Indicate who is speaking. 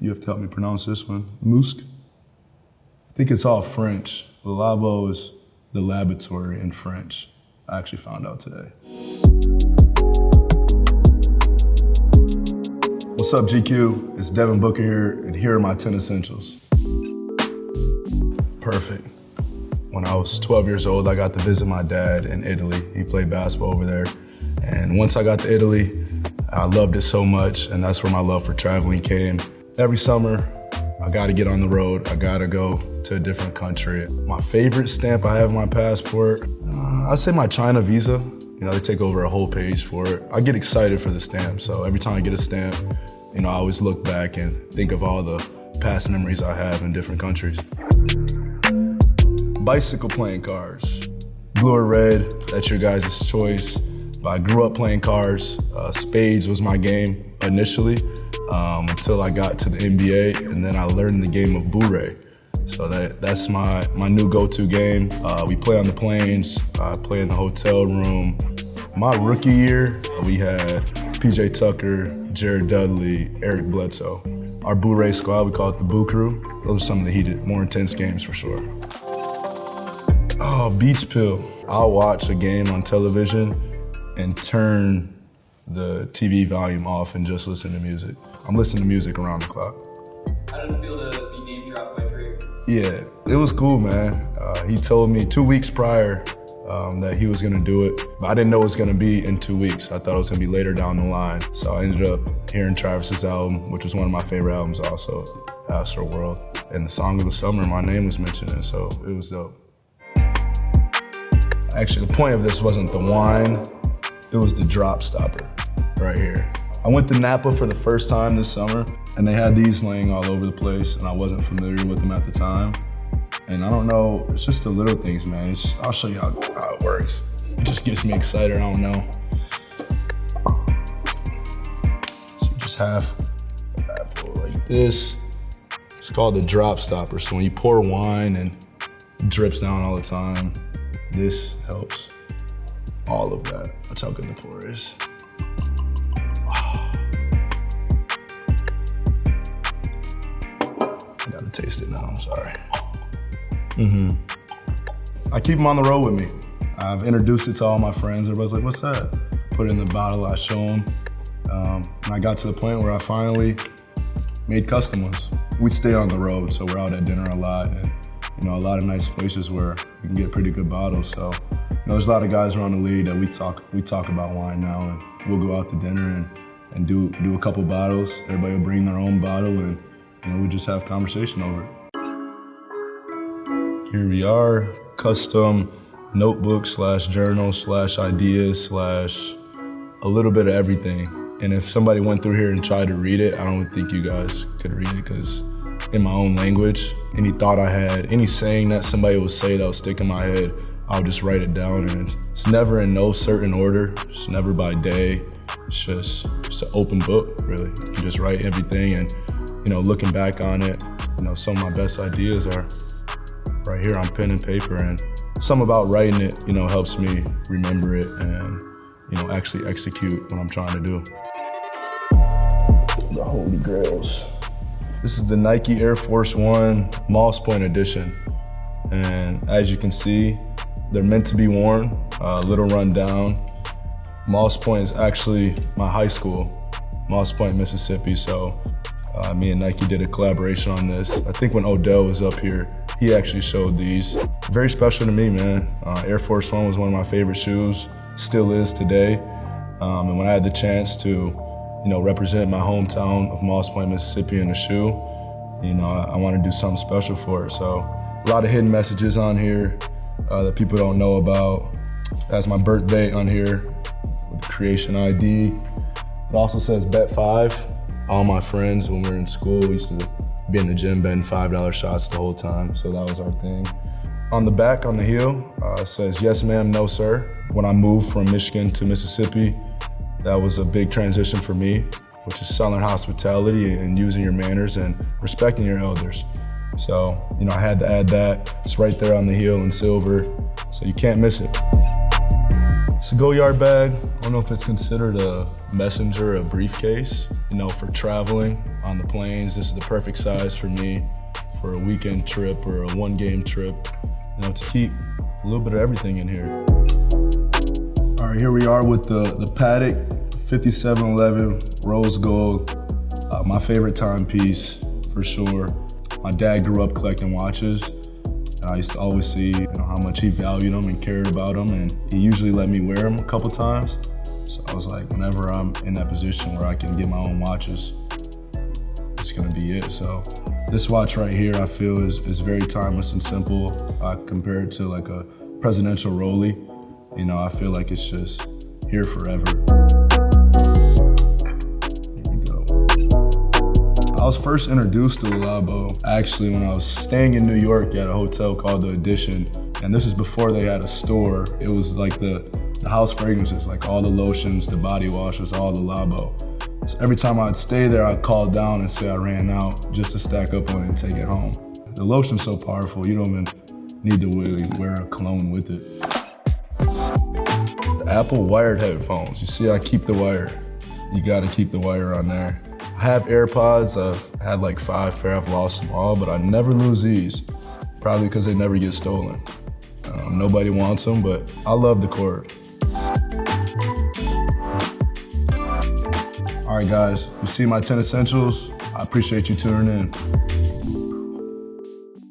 Speaker 1: You have to help me pronounce this one. Musc. I think it's all French. Labo is the laboratory in French. I actually found out today. What's up, GQ? It's Devin Booker here, and here are my 10 essentials. Perfect. When I was 12 years old, I got to visit my dad in Italy. He played basketball over there. And once I got to Italy, I loved it so much, and that's where my love for traveling came. Every summer, I gotta get on the road. I gotta go to a different country. My favorite stamp I have on my passport, I'd say my China visa. You know, they take over a whole page for it. I get excited for the stamp, so every time I get a stamp, you know, I always look back and think of all the past memories I have in different countries. Bicycle playing cards. Blue or red, that's your guys' choice. But I grew up playing cards. Spades was my game initially until I got to the NBA, and then I learned the game of bourré. So that's my new go-to game. We play on the planes, I play in the hotel room. My rookie year, we had PJ Tucker, Jared Dudley, Eric Bledsoe. Our bourré squad, we call it the Boo Crew. Those are some of the heated, more intense games for sure. Oh, beach pill. I'll watch a game on television and turn the TV volume off and just listen to music. I'm listening to music around the clock.
Speaker 2: How did it feel to be name dropped by Drake?
Speaker 1: Yeah, it was cool, man. He told me 2 weeks prior that he was gonna do it, but I didn't know it was gonna be in 2 weeks. I thought it was gonna be later down the line. So I ended up hearing Travis's album, which was one of my favorite albums also, Astro World. And the song of the summer, my name was mentioned in, so it was dope. Actually, the point of this wasn't the wine, it was the drop stopper right here. I went to Napa for the first time this summer, and they had these laying all over the place, and I wasn't familiar with them at the time. And I don't know, it's just the little things, man. I'll show you how it works. It just gets me excited, I don't know. So you just have it like this. It's called the drop stopper. So when you pour wine and it drips down all the time, this helps all of that. That's how good the pour is. Oh. I gotta taste it now, I'm sorry. I keep them on the road with me. I've introduced it to all my friends. Everybody's like, what's that? Put it in the bottle, I show them. And I got to the point where I finally made custom ones. We stay on the road, so we're out at dinner a lot, and you know, a lot of nice places where you can get pretty good bottles. So, you know, there's a lot of guys around the league that we talk about wine now, and we'll go out to dinner and do a couple bottles. Everybody will bring their own bottle, and you know, we just have conversation over it. Here we are, custom notebook / journal / ideas / a little bit of everything. And if somebody went through here and tried to read it, I don't think you guys could read it, because in my own language, any thought I had, any saying that somebody would say that would stick in my head, I'll just write it down, and it's never in no certain order. It's never by day. It's just an open book, really. You can just write everything, and you know, looking back on it, you know, some of my best ideas are right here on pen and paper, and something about writing it, you know, helps me remember it and, you know, actually execute what I'm trying to do. The Holy Grails. This is the Nike Air Force One Moss Point edition. And as you can see, they're meant to be worn, a little run down. Moss Point is actually my high school, Moss Point, Mississippi. So me and Nike did a collaboration on this. I think when Odell was up here, he actually showed these. Very special to me, man. Air Force One was one of my favorite shoes, still is today. And when I had the chance to, you know, represent my hometown of Moss Point, Mississippi in a shoe, you know, I want to do something special for it. So a lot of hidden messages on here that people don't know about. That's my birthday on here with the creation ID. It also says bet 5. All my friends, when we were in school, we used to be in the gym betting $5 shots the whole time, so that was our thing. On the back, on the heel, it says, yes ma'am, no sir. When I moved from Michigan to Mississippi, that was a big transition for me, which is Southern hospitality and using your manners and respecting your elders. So, you know, I had to add that. It's right there on the heel in silver, so you can't miss it. It's a go yard bag. I don't know if it's considered a messenger or a briefcase. You know, for traveling on the planes, this is the perfect size for me for a weekend trip or a one-game trip. You know, to keep a little bit of everything in here. All right, here we are with the Paddock 5711 Rose Gold. My favorite timepiece, for sure. My dad grew up collecting watches, and I used to always see how much he valued them and cared about them, and he usually let me wear them a couple times. So I was like, whenever I'm in that position where I can get my own watches, it's gonna be it. So this watch right here, I feel is very timeless and simple. I compare it to like a presidential Rollie. You know, I feel like it's just here forever. I was first introduced to Labo actually when I was staying in New York at a hotel called The Edition, and this is before they had a store. It was like the house fragrances, like all the lotions, the body washes, all the Labo. So every time I'd stay there, I'd call down and say I ran out just to stack up on it and take it home. The lotion's so powerful, you don't even need to really wear a cologne with it. The Apple wired headphones, you see I keep the wire. You gotta keep the wire on there. I have AirPods, I've had like 5 pair, I've lost them all, but I never lose these. Probably because they never get stolen. Nobody wants them, but I love the cord. All right guys, you see my 10 essentials? I appreciate you tuning in.